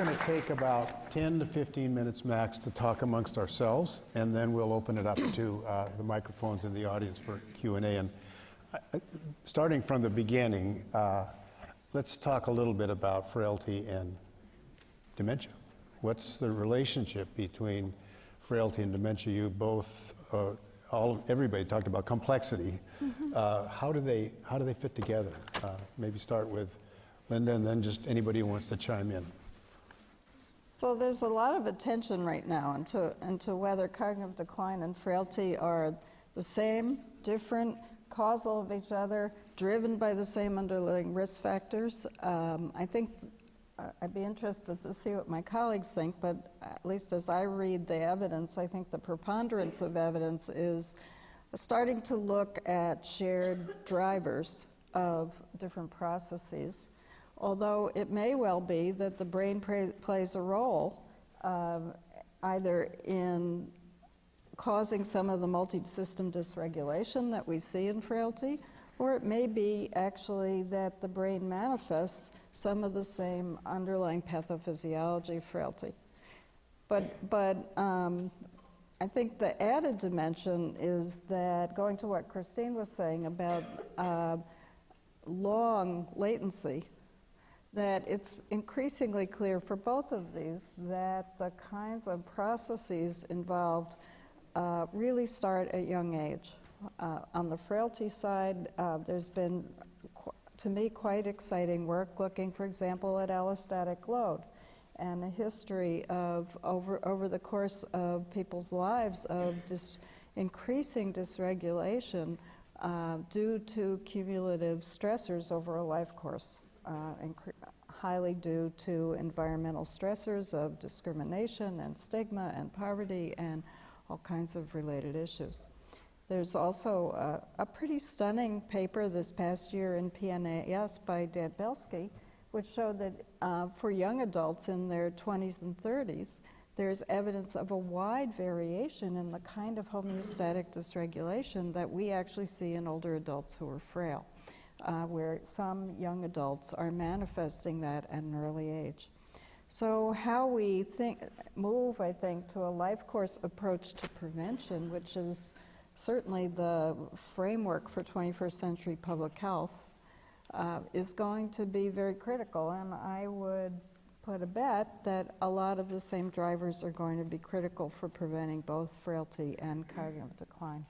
going to take about 10 to 15 minutes max to talk amongst ourselves, and then we'll open it up to the microphones in the audience for Q&A. And starting from the beginning, let's talk a little bit about frailty and dementia. What's the relationship between frailty and dementia? You both, everybody talked about complexity. How do they fit together? Maybe start with Linda, and then just anybody who wants to chime in. So there's a lot of attention right now into whether cognitive decline and frailty are the same, different, causal of each other, driven by the same underlying risk factors. I think I'd be interested to see what my colleagues think, but at least as I read the evidence, I think the preponderance of evidence is starting to look at shared drivers of different processes. Although it may well be that the brain plays a role either in causing some of the multi-system dysregulation that we see in frailty, or it may be actually that the brain manifests some of the same underlying pathophysiology of frailty. But I think the added dimension is that, going to what Christine was saying about long latency, that it's increasingly clear for both of these that the kinds of processes involved really start at young age. On the frailty side, there's been, to me, quite exciting work looking, for example, at allostatic load and the history of, over the course of people's lives, of increasing dysregulation due to cumulative stressors over a life course. Highly due to environmental stressors of discrimination and stigma and poverty and all kinds of related issues. There's also a pretty stunning paper this past year in PNAS by Dan Belsky, which showed that for young adults in their 20s and 30s, there's evidence of a wide variation in the kind of homeostatic dysregulation that we actually see in older adults who are frail. Where some young adults are manifesting that at an early age. So how we move, I think, to a life course approach to prevention, which is certainly the framework for 21st century public health, is going to be very critical. And I would put a bet that a lot of the same drivers are going to be critical for preventing both frailty and cognitive decline.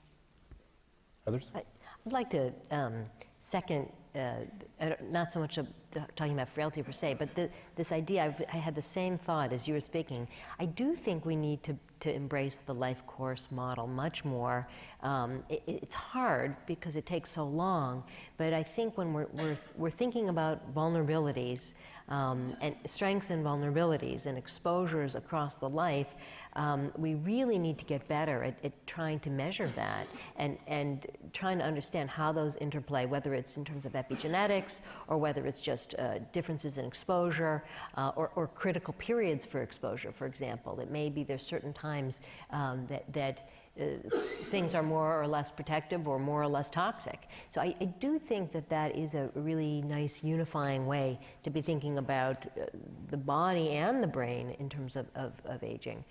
Others? I'd like to second, not so much talking about frailty per se, but this idea, I had the same thought as you were speaking. I do think we need to embrace the life course model much more. It's hard because it takes so long, but I think when we're thinking about vulnerabilities, and strengths and vulnerabilities and exposures across the life, we really need to get better at trying to measure that and trying to understand how those interplay, whether it's in terms of epigenetics or whether it's just differences in exposure or critical periods for exposure, for example. It may be there's certain times that things are more or less protective or more or less toxic. So I do think that is a really nice unifying way to be thinking about the body and the brain in terms of aging.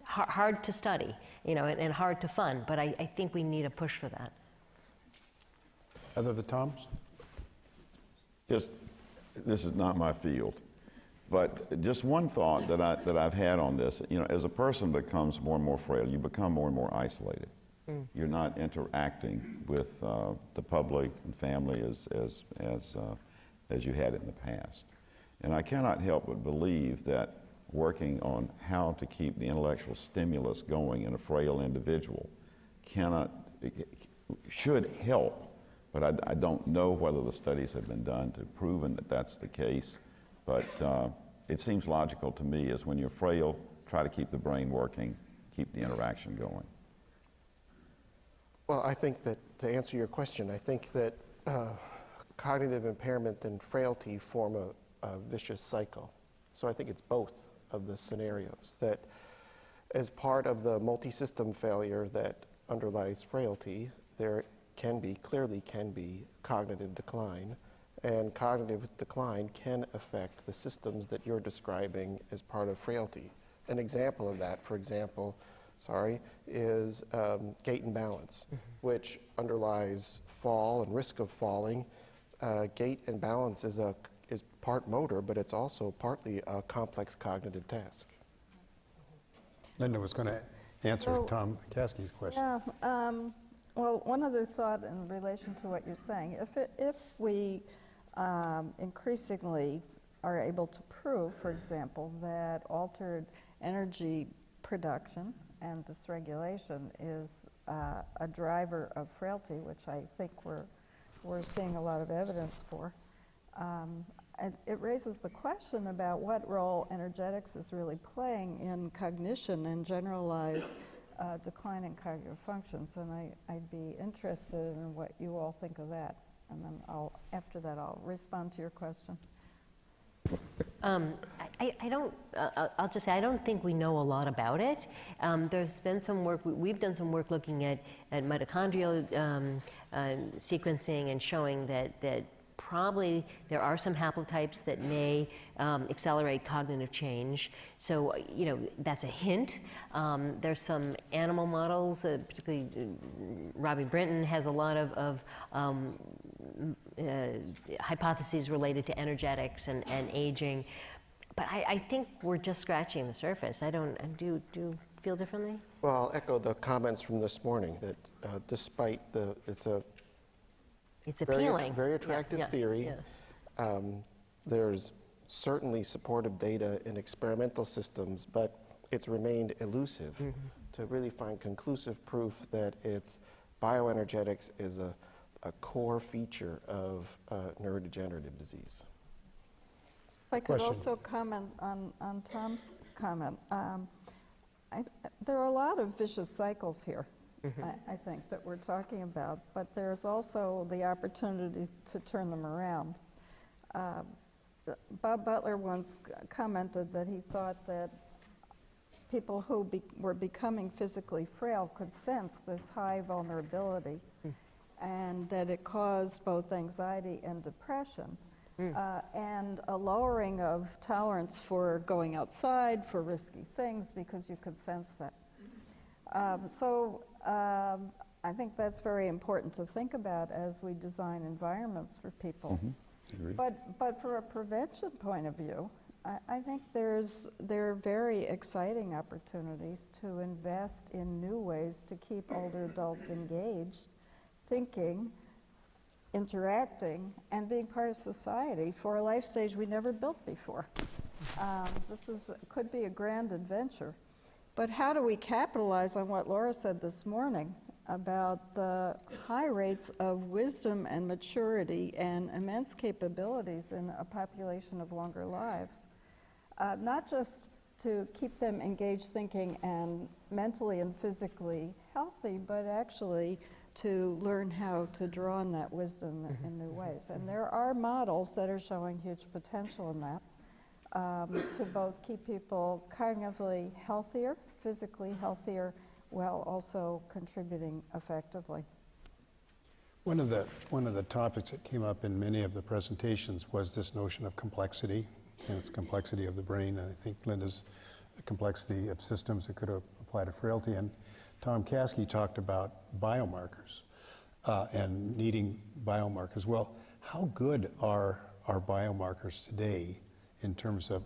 Hard to study, and hard to fund, but I think we need a push for that. Other the Toms? This is not my field. But just one thought that I've had on this, as a person becomes more and more frail, you become more and more isolated. You're not interacting with the public and family as you had in the past. And I cannot help but believe that working on how to keep the intellectual stimulus going in a frail individual should help, but I don't know whether the studies have been done to prove that that's the case. But it seems logical to me is when you're frail, try to keep the brain working, keep the interaction going. Well, I think that to answer your question, I think that cognitive impairment and frailty form a vicious cycle. So I think it's both of the scenarios, that as part of the multi-system failure that underlies frailty, there clearly can be cognitive decline, And cognitive decline can affect the systems that you're describing as part of frailty. An example of that, for example, is gait and balance, which underlies fall and risk of falling. Gait and balance is part motor, but it's also partly a complex cognitive task. Linda was going to answer So- Tom Caskey's question. Yeah, well, one other thought in relation to what you're saying. If we increasingly are able to prove, for example, that altered energy production and dysregulation is a driver of frailty, which I think we're seeing a lot of evidence for, it raises the question about what role energetics is really playing in cognition and generalized decline in cognitive functions, and I'd be interested in what you all think of that, and then after that I'll respond to your question. I don't, I'll just say, I don't think we know a lot about it. There's been some work, we've done some work looking at mitochondrial sequencing and showing that probably there are some haplotypes that may accelerate cognitive change. So, you know, that's a hint. There's some animal models, particularly Robbie Brinton has a lot of hypotheses related to energetics and aging. But I think we're just scratching the surface. Do you feel differently? Well, I'll echo the comments from this morning that despite It's appealing. very attractive theory, there's certainly supportive data in experimental systems, but it's remained elusive to really find conclusive proof that bioenergetics is a core feature of neurodegenerative disease. If I could Question. also comment on Tom's comment. There are a lot of vicious cycles here, I think, that we're talking about, but there's also the opportunity to turn them around. Bob Butler once commented that he thought that people who were becoming physically frail could sense this high vulnerability, and that it caused both anxiety and depression. And a lowering of tolerance for going outside, for risky things, because you could sense that. I think that's very important to think about as we design environments for people. But for a prevention point of view, I think there are very exciting opportunities to invest in new ways to keep older adults engaged, thinking, interacting, and being part of society for a life stage we never built before. This could be a grand adventure. But how do we capitalize on what Laura said this morning about the high rates of wisdom and maturity and immense capabilities in a population of longer lives? Not just to keep them engaged, thinking, and mentally and physically healthy, but actually to learn how to draw on that wisdom in new ways. And there are models that are showing huge potential in that, to both keep people cognitively healthier, physically healthier, while also contributing effectively. One of the topics that came up in many of the presentations was this notion of complexity, and its complexity of the brain, and I think Linda's complexity of systems that could apply to frailty. And Tom Caskey talked about biomarkers and needing biomarkers. Well, how good are our biomarkers today in terms of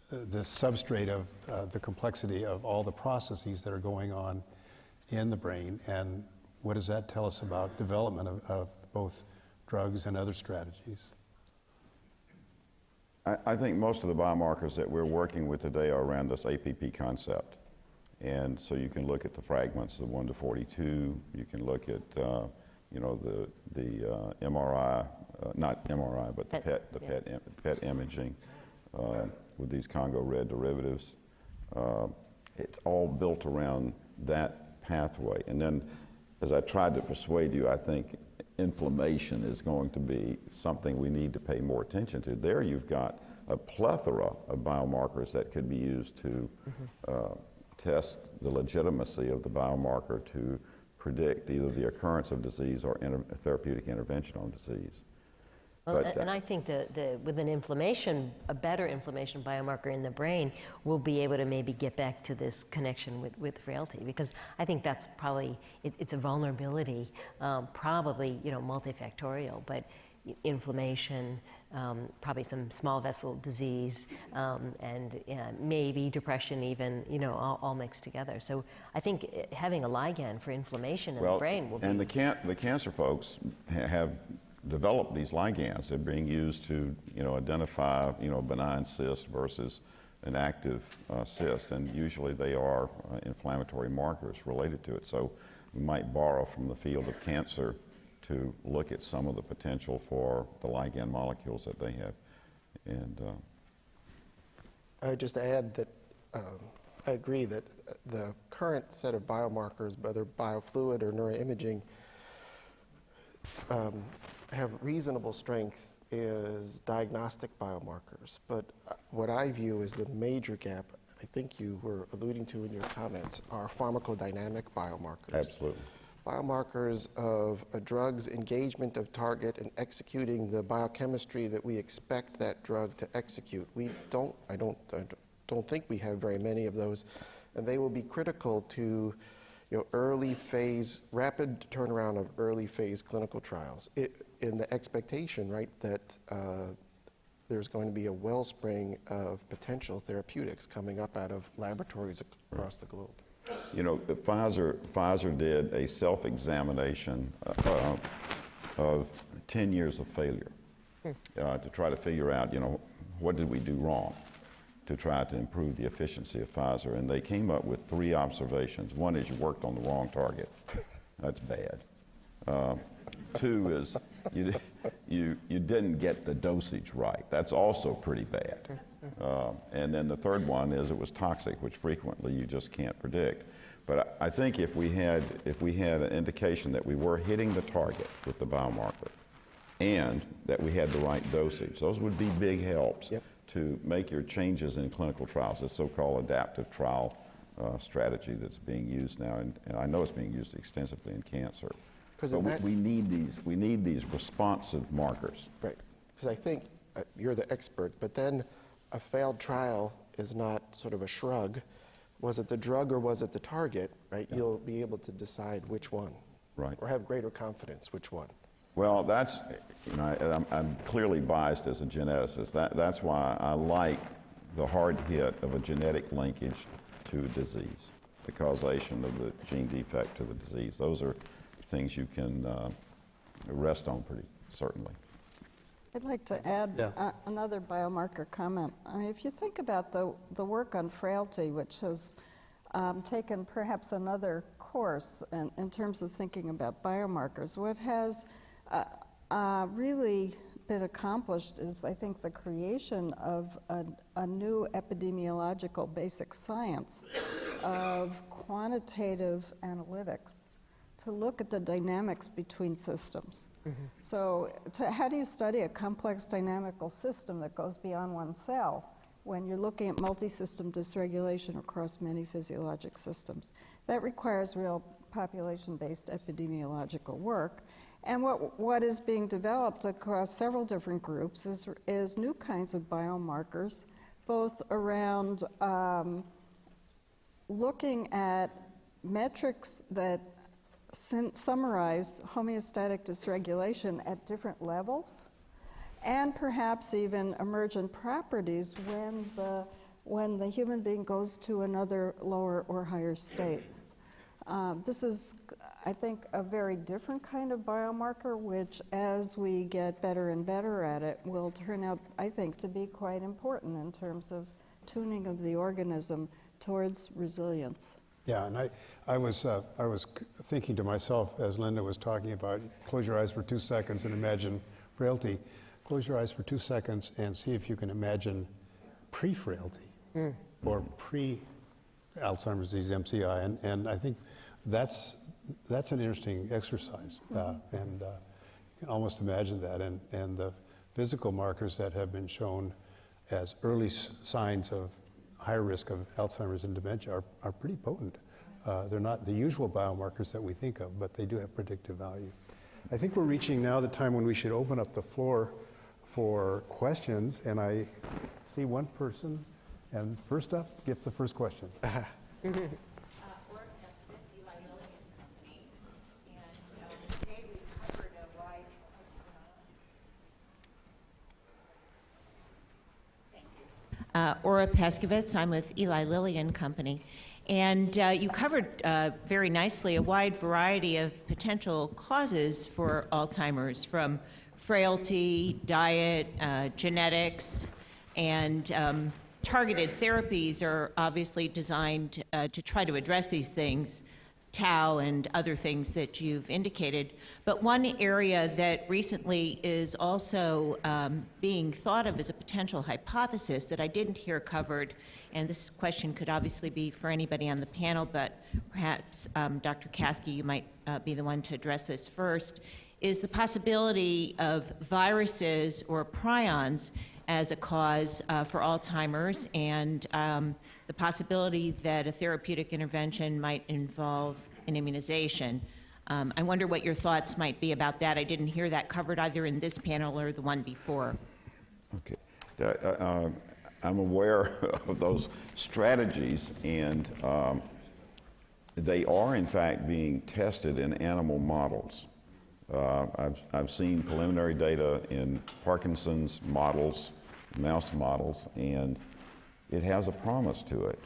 the substrate of the complexity of all the processes that are going on in the brain, and what does that tell us about development of both drugs and other strategies? I think most of the biomarkers that we're working with today are around this APP concept. And so you can look at the fragments, the 1 to 42. You can look at, you know, the MRI, not MRI, but the PET imaging with these Congo red derivatives. It's all built around that pathway. And then, as I tried to persuade you, I think inflammation is going to be something we need to pay more attention to. There you've got a plethora of biomarkers that could be used to test the legitimacy of the biomarker to predict either the occurrence of disease or therapeutic intervention on disease. Well, But, and I think with an inflammation, a better inflammation biomarker in the brain, we'll be able to maybe get back to this connection with frailty, because I think that's probably, it's a vulnerability, probably, multifactorial, but inflammation, probably some small vessel disease, and maybe depression even, all mixed together. So I think having a ligand for inflammation in the brain will be... And the cancer folks have developed these ligands. They're being used to, identify, benign cyst versus an active cyst, and usually they are inflammatory markers related to it. So we might borrow from the field of cancer to look at some of the potential for the ligand molecules that they have. And I would just add that I agree that the current set of biomarkers, whether biofluid or neuroimaging, have reasonable strength as diagnostic biomarkers. But what I view as the major gap, I think you were alluding to in your comments, are pharmacodynamic biomarkers. absolutely. Biomarkers of a drug's engagement of target and executing the biochemistry that we expect that drug to execute. I don't think we have very many of those, and they will be critical to early phase, rapid turnaround of early phase clinical trials. In the expectation, right, that there's going to be a wellspring of potential therapeutics coming up out of laboratories across the globe. Pfizer did a self-examination of 10 years of failure to try to figure out, what did we do wrong to try to improve the efficiency of Pfizer. And they came up with 3 observations. One is you worked on the wrong target. That's bad. 2 is you didn't get the dosage right. That's also pretty bad. And then the third one is it was toxic, which frequently you just can't predict. But I think if we had an indication that we were hitting the target with the biomarker and that we had the right dosage, those would be big helps to make your changes in clinical trials, this so-called adaptive trial strategy that's being used now, and I know it's being used extensively in cancer. But we need these responsive markers. Right, because I think you're the expert, but then a failed trial is not sort of a shrug. Was it the drug or was it the target, right? Yeah. You'll be able to decide which one. Right. Or have greater confidence which one. Well, that's, I'm clearly biased as a geneticist. That's why I like the hard hit of a genetic linkage to disease, the causation of the gene defect to the disease. Those are things you can rest on pretty certainly. I'd like to add another biomarker comment. I mean, if you think about the work on frailty, which has taken perhaps another course in terms of thinking about biomarkers, what has really been accomplished is, I think, the creation of a new epidemiological basic science of quantitative analytics to look at the dynamics between systems. Mm-hmm. So how do you study a complex dynamical system that goes beyond one cell when you're looking at multi-system dysregulation across many physiologic systems? That requires real population-based epidemiological work. And what is being developed across several different groups is new kinds of biomarkers, both around looking at metrics that summarize homeostatic dysregulation at different levels, and perhaps even emergent properties when the human being goes to another lower or higher state. This is, I think, a very different kind of biomarker, which, as we get better and better at it, will turn out, I think, to be quite important in terms of tuning of the organism towards resilience. Yeah, and I was thinking to myself as Linda was talking about, close your eyes for 2 seconds and imagine frailty. Close your eyes for 2 seconds and see if you can imagine pre-frailty or pre-Alzheimer's disease, MCI, and I think that's an interesting exercise, and you can almost imagine that, and the physical markers that have been shown as early signs of higher risk of Alzheimer's and dementia are pretty potent. They're not the usual biomarkers that we think of, but they do have predictive value. I think we're reaching now the time when we should open up the floor for questions, and I see one person, and first up gets the first question. Ora Peskovitz. I'm with Eli Lilly and Company. And you covered very nicely a wide variety of potential causes for Alzheimer's, from frailty, diet, genetics, and targeted therapies are obviously designed to try to address these things, tau and other things that you've indicated. But one area that recently is also being thought of as a potential hypothesis that I didn't hear covered, and this question could obviously be for anybody on the panel, but perhaps Dr. Caskey, you might be the one to address this first, is the possibility of viruses or prions as a cause for Alzheimer's, and the possibility that a therapeutic intervention might involve an immunization. I wonder what your thoughts might be about that. I didn't hear that covered either in this panel or the one before. Okay. I'm aware of those strategies, and they are in fact being tested in animal models. I've seen preliminary data in Parkinson's models, mouse models, and it has a promise to it.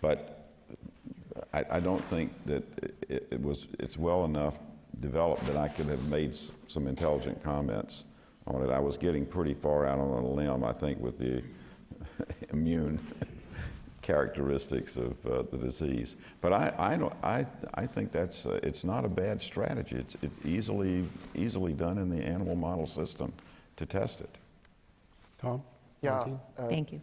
But I don't think that it's well enough developed that I could have made some intelligent comments on it. I was getting pretty far out on a limb, I think, with the immune characteristics of the disease. But I think that's it's not a bad strategy. It's easily done in the animal model system to test it. Tom? Yeah. Thank you.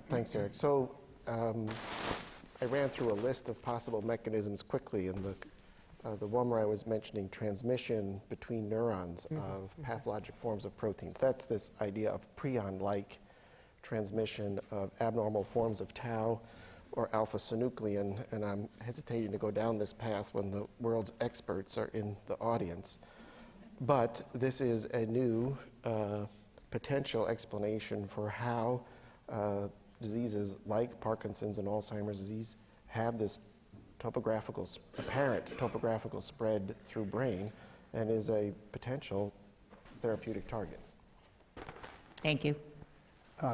Thanks, Eric. So I ran through a list of possible mechanisms quickly, and the one where I was mentioning transmission between neurons of pathologic forms of proteins. That's this idea of prion-like transmission of abnormal forms of tau or alpha-synuclein, and I'm hesitating to go down this path when the world's experts are in the audience. But this is a new potential explanation for how diseases like Parkinson's and Alzheimer's disease have this apparent topographical spread through brain, and is a potential therapeutic target. Thank you.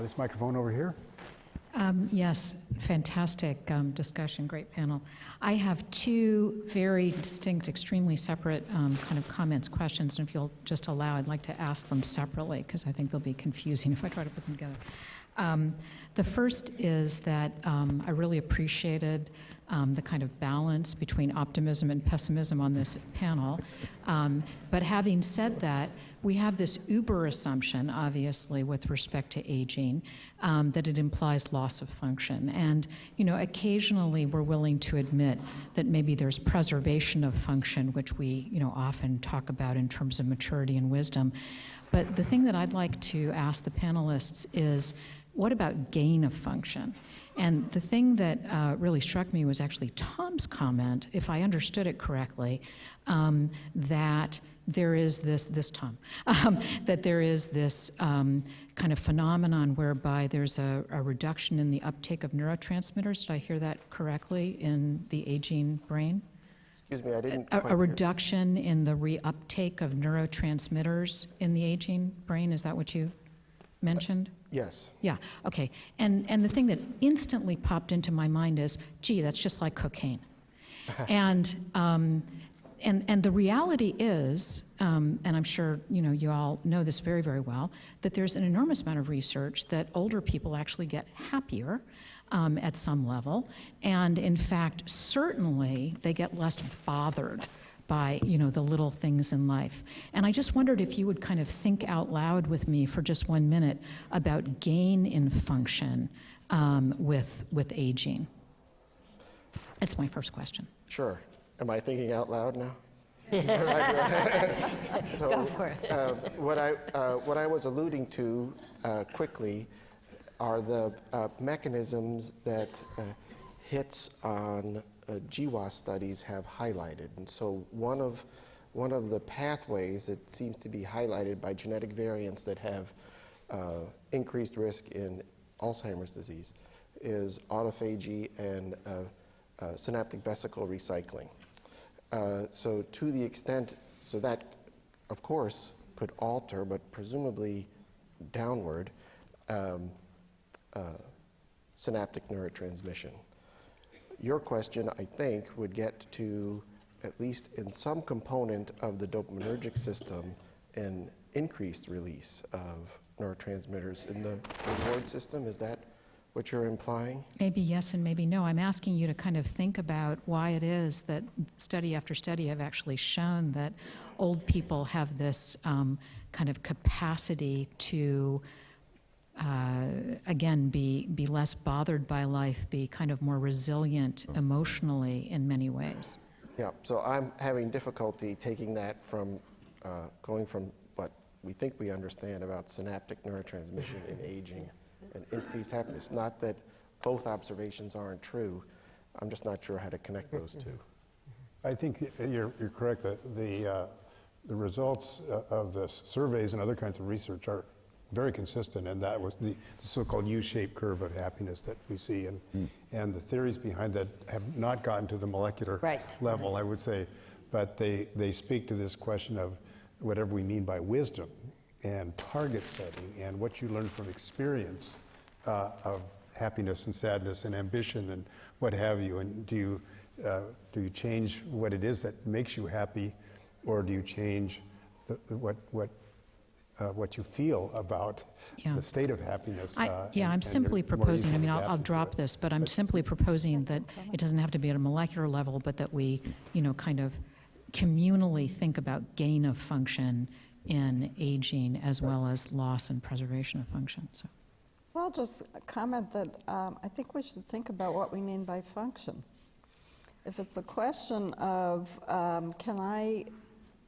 This microphone over here. Yes, fantastic discussion, great panel. I have two very distinct, extremely separate kind of comments, questions, and if you'll just allow, I'd like to ask them separately because I think they'll be confusing if I try to put them together. The first is that I really appreciated the kind of balance between optimism and pessimism on this panel. But having said that, we have this uber assumption, obviously, with respect to aging, that it implies loss of function. And, you know, occasionally we're willing to admit that maybe there's preservation of function, which we, you know, often talk about in terms of maturity and wisdom. But the thing that I'd like to ask the panelists is, what about gain of function? And the thing that really struck me was actually Tom's comment, if I understood it correctly, that there is this Tom, that there is this kind of phenomenon whereby there's a reduction in the uptake of neurotransmitters. Did I hear that correctly in the aging brain? Excuse me, I didn't A quite reduction in the reuptake of neurotransmitters in the aging brain, is that what you mentioned? Yes. Yeah, okay. And the thing that instantly popped into my mind is, gee, that's just like cocaine. And the reality is, and I'm sure you all know this very, very well, that there's an enormous amount of research that older people actually get happier at some level, and in fact, certainly they get less bothered by the little things in life. And I just wondered if you would kind of think out loud with me for just 1 minute about gain in function with aging. That's my first question. Sure. Am I thinking out loud now? So, Go for it. what I was alluding to quickly are the mechanisms that hits on GWAS studies have highlighted. And so one of one of the pathways that seems to be highlighted by genetic variants that have increased risk in Alzheimer's disease is autophagy and synaptic vesicle recycling. So to the extent, so that of course could alter, but presumably downward, synaptic neurotransmission. Your question, I think, would get to, at least in some component of the dopaminergic system, an increased release of neurotransmitters in the reward system. Is that what you're implying? Maybe yes and maybe no. I'm asking you to kind of think about why it is that study after study have actually shown that old people have this kind of capacity to, again, be less bothered by life, be kind of more resilient emotionally in many ways. Yeah, so I'm having difficulty taking that from, going from what we think we understand about synaptic neurotransmission in aging and increased happiness. Not that both observations aren't true, I'm just not sure how to connect those two. I think you're correct that the results of the surveys and other kinds of research are very consistent, and that was the so-called U-shaped curve of happiness that we see, and the theories behind that have not gotten to the molecular level, I would say, but they speak to this question of whatever we mean by wisdom and target setting and what you learn from experience of happiness and sadness and ambition and what have you, and do you change what it is that makes you happy, or do you change what you feel about the state of happiness? I'm simply proposing, I mean, I'll drop this, but I'm simply proposing that it doesn't have to be at a molecular level, but that we, kind of communally think about gain of function in aging as well as loss and preservation of function. So I'll just comment that I think we should think about what we mean by function. If it's a question of can I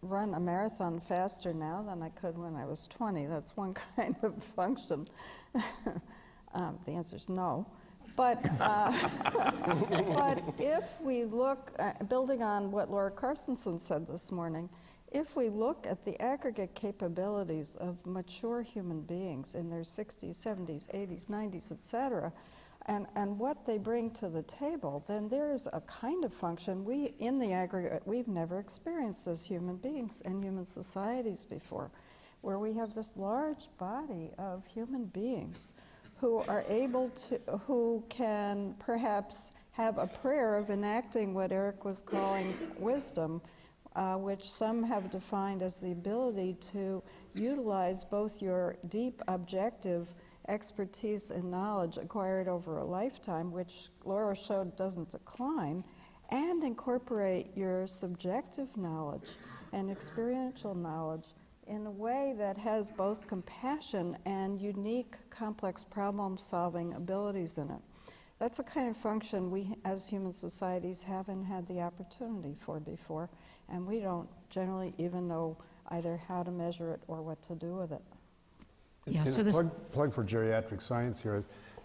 run a marathon faster now than I could when I was 20, that's one kind of function. The answer is no. But if we look, building on what Laura Carstensen said this morning, if we look at the aggregate capabilities of mature human beings in their 60s, 70s, 80s, 90s, et cetera, and what they bring to the table, then there is a kind of function we, in the aggregate, we've never experienced as human beings and human societies before, where we have this large body of human beings who are able to, who can perhaps have a prayer of enacting what Eric was calling wisdom, which some have defined as the ability to utilize both your deep objective expertise and knowledge acquired over a lifetime, which Laura showed doesn't decline, and incorporate your subjective knowledge and experiential knowledge in a way that has both compassion and unique complex problem-solving abilities in it. That's a kind of function we as human societies haven't had the opportunity for before, and we don't generally even know either how to measure it or what to do with it. Yeah, And so this plug for geriatric science here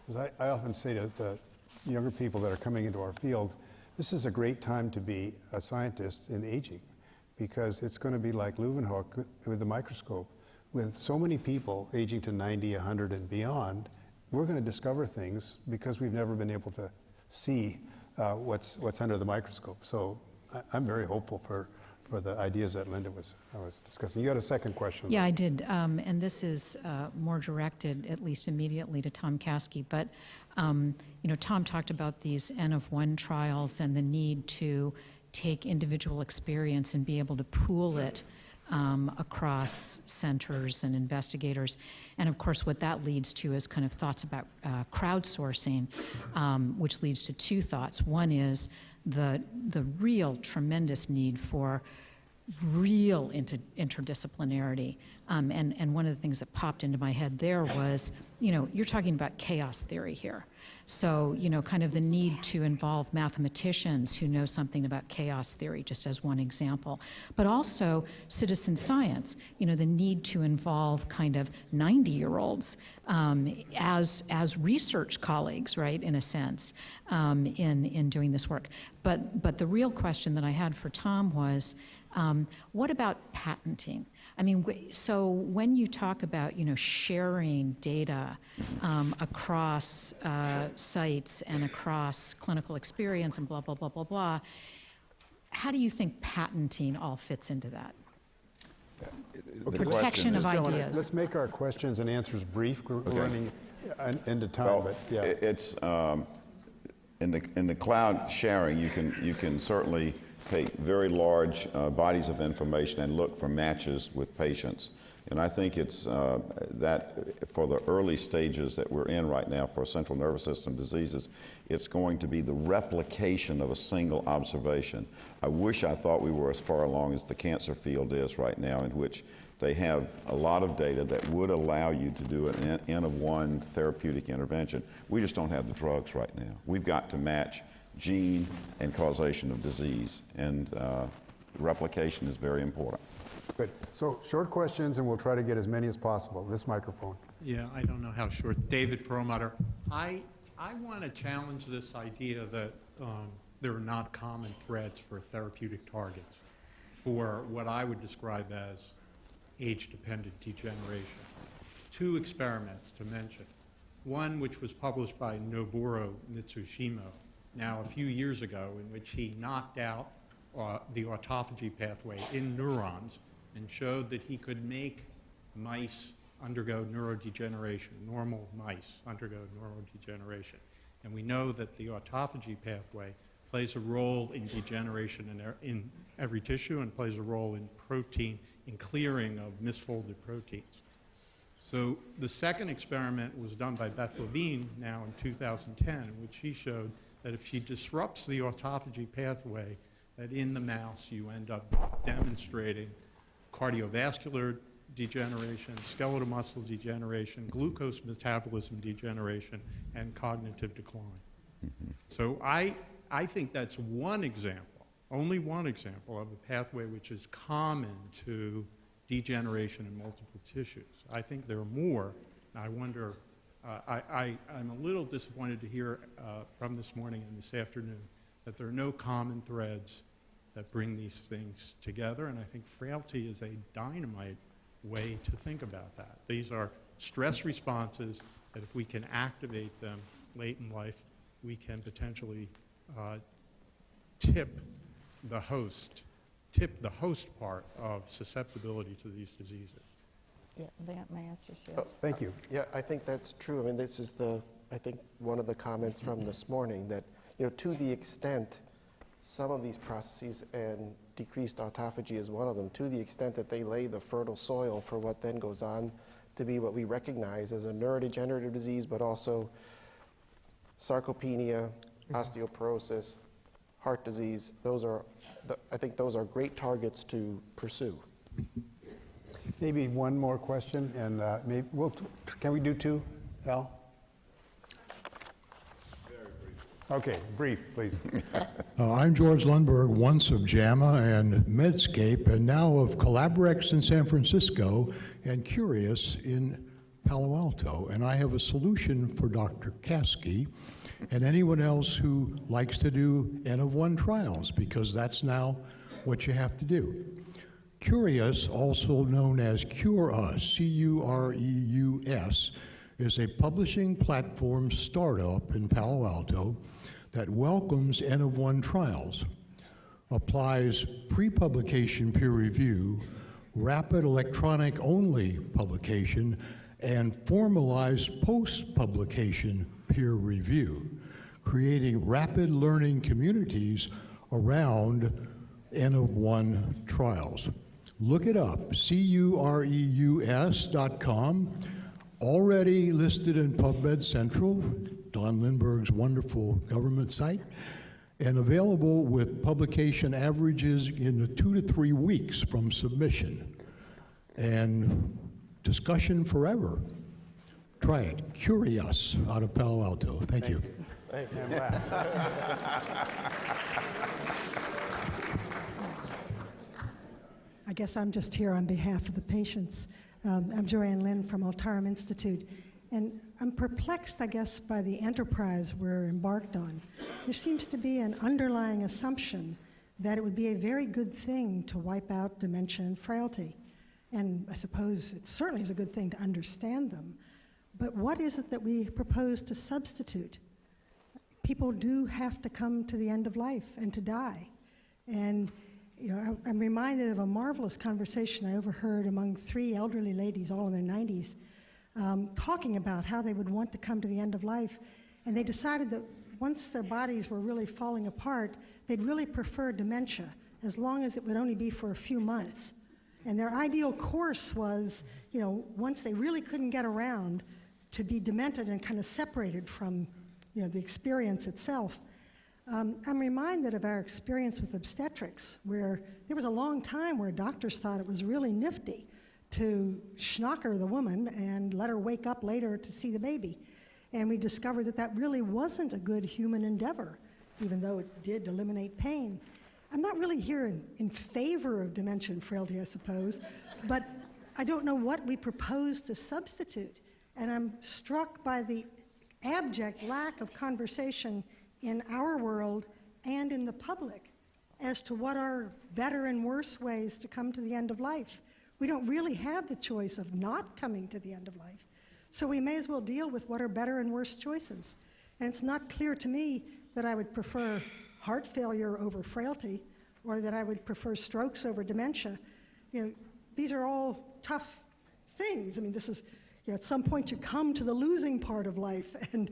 is I often say to the younger people that are coming into our field, this is a great time to be a scientist in aging, because it's going to be like Leeuwenhoek with the microscope. With so many people aging to 90, 100 and beyond, we're going to discover things because we've never been able to see what's under the microscope. So I'm very hopeful for the ideas that Linda was discussing. You had a second question. Yeah, I did, and this is more directed, at least immediately, to Tom Caskey. But Tom talked about these N of 1 trials and the need to take individual experience and be able to pool it across centers and investigators. And of course, what that leads to is kind of thoughts about crowdsourcing, which leads to two thoughts. One is the real tremendous need for real interdisciplinarity. And one of the things that popped into my head there was, you're talking about chaos theory here. So, kind of the need to involve mathematicians who know something about chaos theory, just as one example. But also citizen science, the need to involve kind of 90-year-olds as research colleagues, right, in a sense, in doing this work. But the real question that I had for Tom was, What about patenting? I mean, so when you talk about, sharing data across sites and across clinical experience and blah, blah, blah, blah, blah, how do you think patenting all fits into that? Protection of Gentlemen, ideas. let's make our questions and answers brief. We're running into time, Well, but yeah. it's in the cloud sharing. You can certainly take very large bodies of information and look for matches with patients. And I think it's that for the early stages that we're in right now for central nervous system diseases, it's going to be the replication of a single observation. I wish I thought we were as far along as the cancer field is right now, in which they have a lot of data that would allow you to do an N of 1 therapeutic intervention. We just don't have the drugs right now. We've got to match gene and causation of disease, and replication is very important. Good. So short questions, and we'll try to get as many as possible. This microphone. Yeah, I don't know how short. David Perlmutter. I want to challenge this idea that there are not common threads for therapeutic targets for what I would describe as age-dependent degeneration. Two experiments to mention. One which was published by Noboru Mitsushima now a few years ago, in which he knocked out the autophagy pathway in neurons and showed that he could make mice undergo neurodegeneration, normal mice undergo neurodegeneration. And we know that the autophagy pathway plays a role in degeneration in every tissue and plays a role in protein, in clearing of misfolded proteins. So the second experiment was done by Beth Levine now in 2010, in which she showed that if she disrupts the autophagy pathway, that in the mouse you end up demonstrating cardiovascular degeneration, skeletal muscle degeneration, glucose metabolism degeneration, and cognitive decline. So I think that's one example, only one example of a pathway which is common to degeneration in multiple tissues. I think there are more. I wonder, I'm a little disappointed to hear from this morning and this afternoon that there are no common threads that bring these things together, and I think frailty is a dynamite way to think about that. These are stress responses that if we can activate them late in life, we can potentially tip the host part of susceptibility to these diseases. Yeah, that matches, yeah. Oh, Thank you. Yeah, I think that's true. I mean, this is I think one of the comments from this morning that, to the extent some of these processes, and decreased autophagy is one of them, to the extent that they lay the fertile soil for what then goes on to be what we recognize as a neurodegenerative disease, but also sarcopenia, osteoporosis, heart disease. I think those are great targets to pursue. Maybe one more question, and maybe can we do two, Al? Very brief. Okay, brief, please. I'm George Lundberg, once of JAMA and Medscape, and now of Collaborex in San Francisco and Curious in Palo Alto. And I have a solution for Dr. Caskey and anyone else who likes to do N of 1 trials, because that's now what you have to do. Curious, also known as CureUs, C-U-R-E-U-S, is a publishing platform startup in Palo Alto that welcomes N of 1 trials, applies pre-publication peer review, rapid electronic-only publication, and formalized post-publication peer review, creating rapid learning communities around N of 1 trials. Look it up, CUREUS.com, already listed in PubMed Central, Don Lindberg's wonderful government site, and available with publication averages in the 2 to 3 weeks from submission. And discussion forever. Try it. Curious out of Palo Alto. Thank you. Thank you. And last. I guess I'm just here on behalf of the patients. I'm Joanne Lynn from Altarum Institute, and I'm perplexed, I guess, by the enterprise we're embarked on. There seems to be an underlying assumption that it would be a very good thing to wipe out dementia and frailty. And I suppose it certainly is a good thing to understand them. But what is it that we propose to substitute? People do have to come to the end of life and to die. And I'm reminded of a marvelous conversation I overheard among 3 elderly ladies, all in their 90s, talking about how they would want to come to the end of life. And they decided that once their bodies were really falling apart, they'd really prefer dementia, as long as it would only be for a few months. And their ideal course was, once they really couldn't get around, to be demented and kind of separated from the experience itself. I'm reminded of our experience with obstetrics, where there was a long time where doctors thought it was really nifty to schnocker the woman and let her wake up later to see the baby. And we discovered that that really wasn't a good human endeavor, even though it did eliminate pain. I'm not really here in favor of dementia and frailty, I suppose, but I don't know what we propose to substitute. And I'm struck by the abject lack of conversation in our world and in the public as to what are better and worse ways to come to the end of life. We don't really have the choice of not coming to the end of life. So we may as well deal with what are better and worse choices. And it's not clear to me that I would prefer heart failure over frailty, or that I would prefer strokes over dementia. These are all tough things. I mean, this is, at some point you come to the losing part of life, and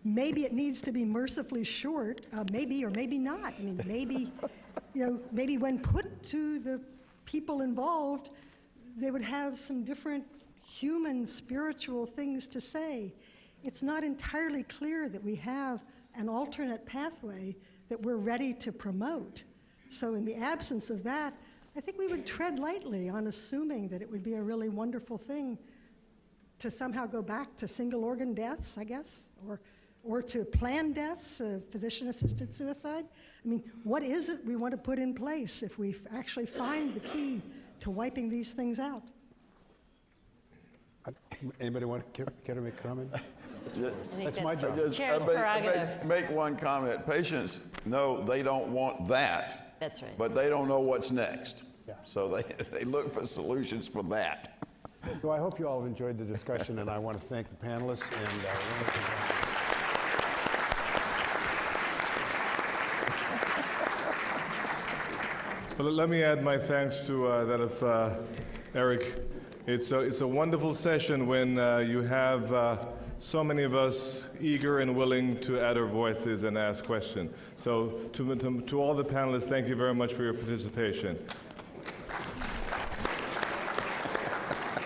maybe it needs to be mercifully short, maybe or maybe not. I mean, maybe when put to the people involved, they would have some different human, spiritual things to say. It's not entirely clear that we have an alternate pathway that we're ready to promote. So in the absence of that, I think we would tread lightly on assuming that it would be a really wonderful thing to somehow go back to single organ deaths, I guess, or to planned deaths, physician-assisted suicide. I mean, what is it we want to put in place if we actually find the key to wiping these things out? Anybody want to care to make a comment? That's my job. Chair's prerogative. Make one comment. Patients know they don't want that. That's right. But they don't know what's next. Yeah. So they look for solutions for that. So I hope you all have enjoyed the discussion, and I want to thank the panelists and Well, let me add my thanks to that of Eric. It's a wonderful session when you have so many of us eager and willing to add our voices and ask questions. So to all the panelists, thank you very much for your participation.